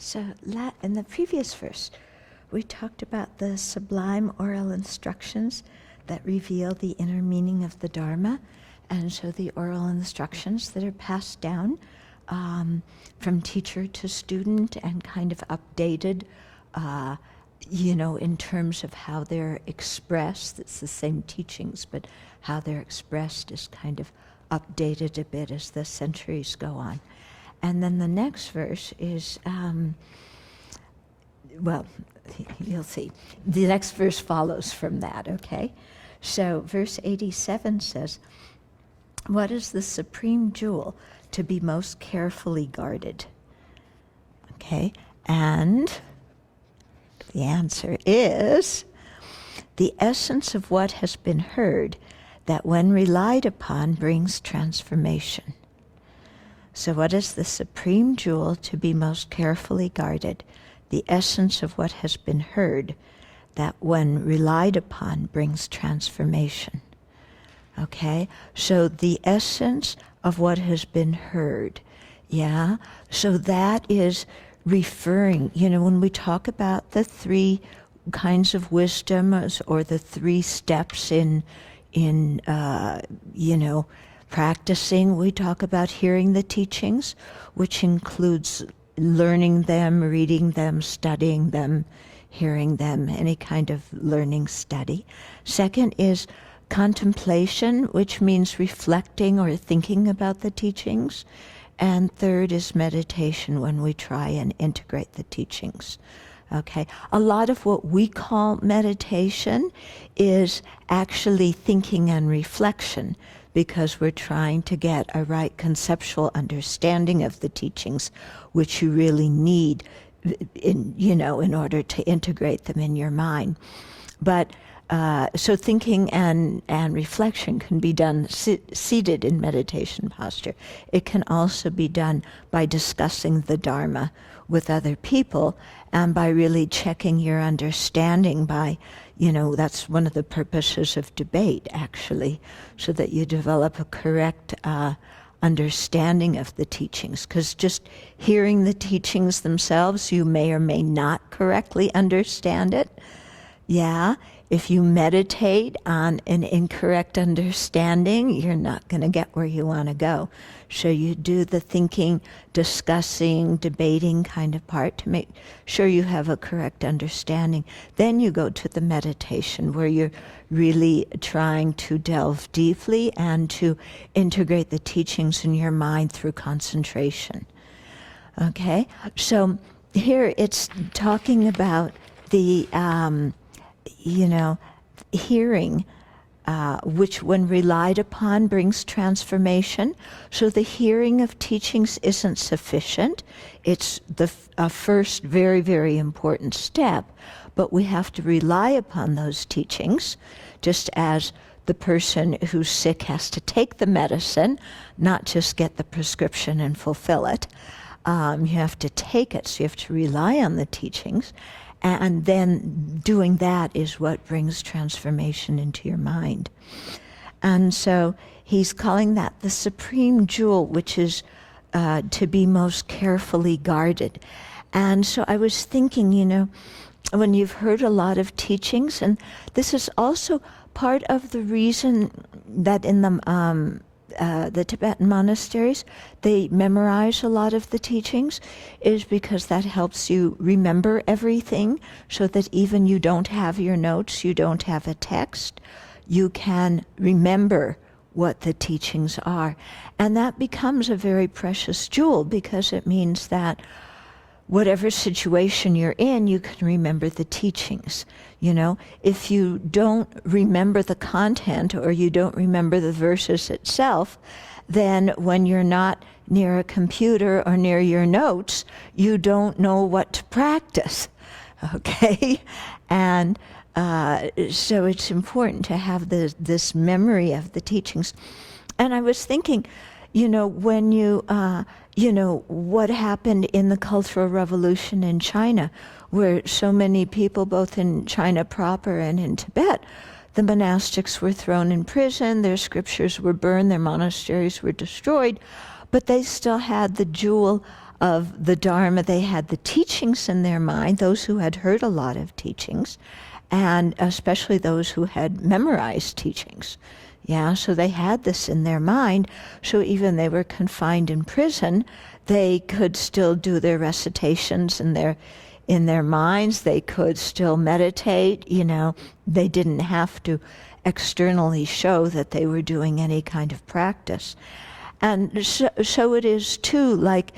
So in the previous verse, we talked about the sublime oral instructions that reveal the inner meaning of the Dharma. And so the oral instructions that are passed down from teacher to student and kind of updated, in terms of how they're expressed. It's the same teachings, but how they're expressed is kind of updated a bit as the centuries go on. And then the next verse is, you'll see. The next verse follows from that, okay? So verse 87 says, "What is the supreme jewel to be most carefully guarded?" Okay, and the answer is the essence of what has been heard that when relied upon brings transformation. So what is the supreme jewel to be most carefully guarded? The essence of what has been heard that when relied upon brings transformation. Okay, so the essence of what has been heard, yeah? So that is referring, when we talk about the three kinds of wisdom or the three steps in practicing, we talk about hearing the teachings, which includes learning them, reading them, studying them, hearing them, any kind of learning study. Second is contemplation, which means reflecting or thinking about the teachings. And third is meditation, when we try and integrate the teachings. Okay, a lot of what we call meditation is actually thinking and reflection, because we're trying to get a right conceptual understanding of the teachings, which you really need in order to integrate them in your mind. But so thinking and reflection can be done seated in meditation posture. It can also be done by discussing the Dharma with other people and by really checking your understanding by, that's one of the purposes of debate, actually, so that you develop a correct understanding of the teachings. Because just hearing the teachings themselves, you may or may not correctly understand it. Yeah, if you meditate on an incorrect understanding, you're not going to get where you want to go. So you do the thinking, discussing, debating kind of part to make sure you have a correct understanding. Then you go to the meditation, where you're really trying to delve deeply and to integrate the teachings in your mind through concentration. Okay, so here it's talking about the hearing, which when relied upon brings transformation. So the hearing of teachings isn't sufficient. It's the first very, very important step, but we have to rely upon those teachings, just as the person who's sick has to take the medicine, not just get the prescription and fulfill it. You have to take it, so you have to rely on the teachings. And then doing that is what brings transformation into your mind. And so he's calling that the supreme jewel, which is to be most carefully guarded. And so I was thinking, when you've heard a lot of teachings, and this is also part of the reason that in the Tibetan monasteries, they memorize a lot of the teachings, is because that helps you remember everything, so that even you don't have your notes, you don't have a text, you can remember what the teachings are. And that becomes a very precious jewel, because it means that whatever situation you're in, you can remember the teachings. If you don't remember the content, or you don't remember the verses itself, then when you're not near a computer or near your notes, you don't know what to practice, okay? And so it's important to have this memory of the teachings. And I was thinking, when what happened in the Cultural Revolution in China, where so many people, both in China proper and in Tibet, the monastics were thrown in prison, their scriptures were burned, their monasteries were destroyed, but they still had the jewel of the Dharma, they had the teachings in their mind, those who had heard a lot of teachings, and especially those who had memorized teachings. Yeah, so they had this in their mind, so even they were confined in prison, they could still do their recitations in their minds, they could still meditate, they didn't have to externally show that they were doing any kind of practice. And so it is too, like,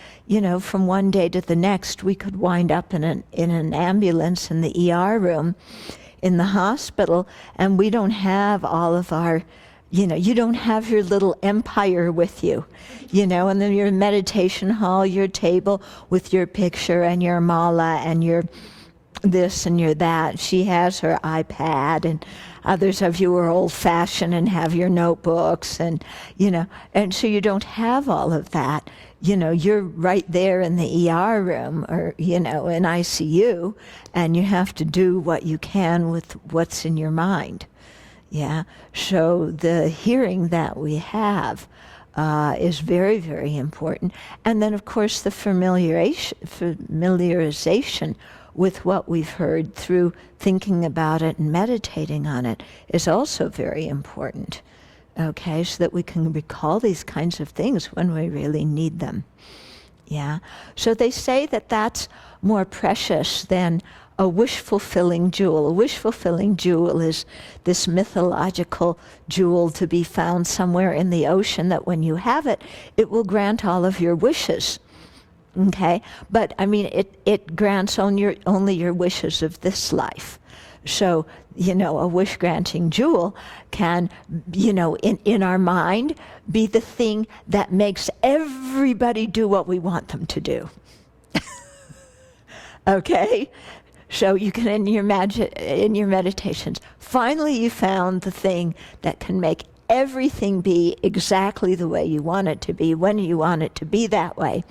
from one day to the next, we could wind up in an ambulance in the ER room in the hospital, and we don't have all of our, you don't have your little empire with you, and then your meditation hall, your table with your picture and your mala and your this and your that. She has her iPad, and others of you are old-fashioned and have your notebooks, and and so you don't have all of that. You're right there in the ER room or in ICU, and you have to do what you can with what's in your mind. Yeah. So the hearing that we have is very, very important, and then of course the familiarization with what we've heard through thinking about it and meditating on it is also very important, okay, so that we can recall these kinds of things when we really need them. Yeah. So they say that that's more precious than a wish-fulfilling jewel. A wish-fulfilling jewel is this mythological jewel to be found somewhere in the ocean that when you have it, it will grant all of your wishes. Okay, but I mean, it grants only your wishes of this life. So, a wish-granting jewel can, in our mind, be the thing that makes everybody do what we want them to do. Okay, so you can, in your meditations, finally you found the thing that can make everything be exactly the way you want it to be, when you want it to be that way.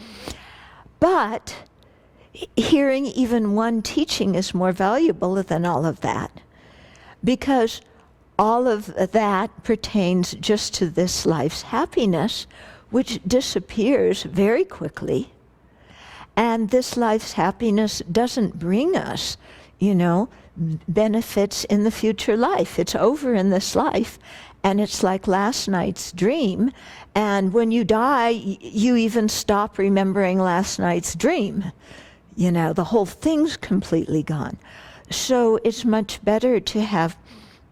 But hearing even one teaching is more valuable than all of that, because all of that pertains just to this life's happiness, which disappears very quickly. And this life's happiness doesn't bring us, benefits in the future life. It's over in this life, and it's like last night's dream. And when you die, you even stop remembering last night's dream. The whole thing's completely gone. So it's much better to have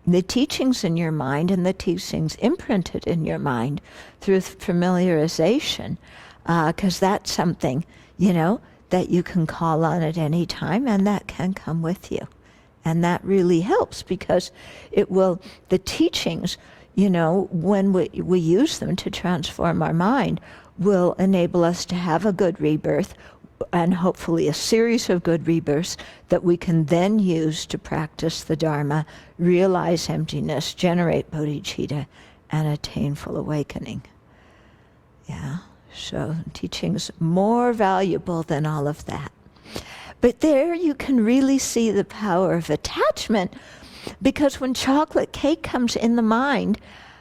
the teachings in your mind and the teachings imprinted in your mind through familiarization, because that's something, that you can call on at any time, and that can come with you. And that really helps, because the teachings, when we use them to transform our mind, will enable us to have a good rebirth, and hopefully a series of good rebirths that we can then use to practice the Dharma, realize emptiness, generate bodhicitta, and attain full awakening. Yeah, so teaching's more valuable than all of that. But there you can really see the power of attachment, because when chocolate cake comes in the mind,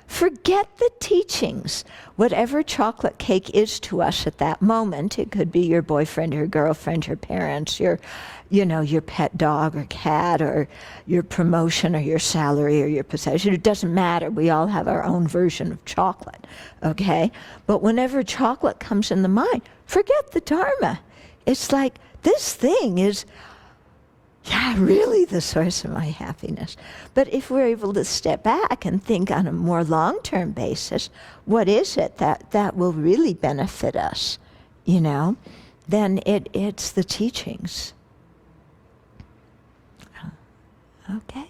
forget the teachings. Whatever chocolate cake is to us at that moment, it could be your boyfriend, your girlfriend, your parents, your pet dog or cat, or your promotion or your salary or your possession. It doesn't matter. We all have our own version of chocolate, okay? But whenever chocolate comes in the mind, forget the Dharma. It's like, this thing is really the source of my happiness. But if we're able to step back and think on a more long-term basis, what is it that will really benefit us, then it's the teachings. Okay.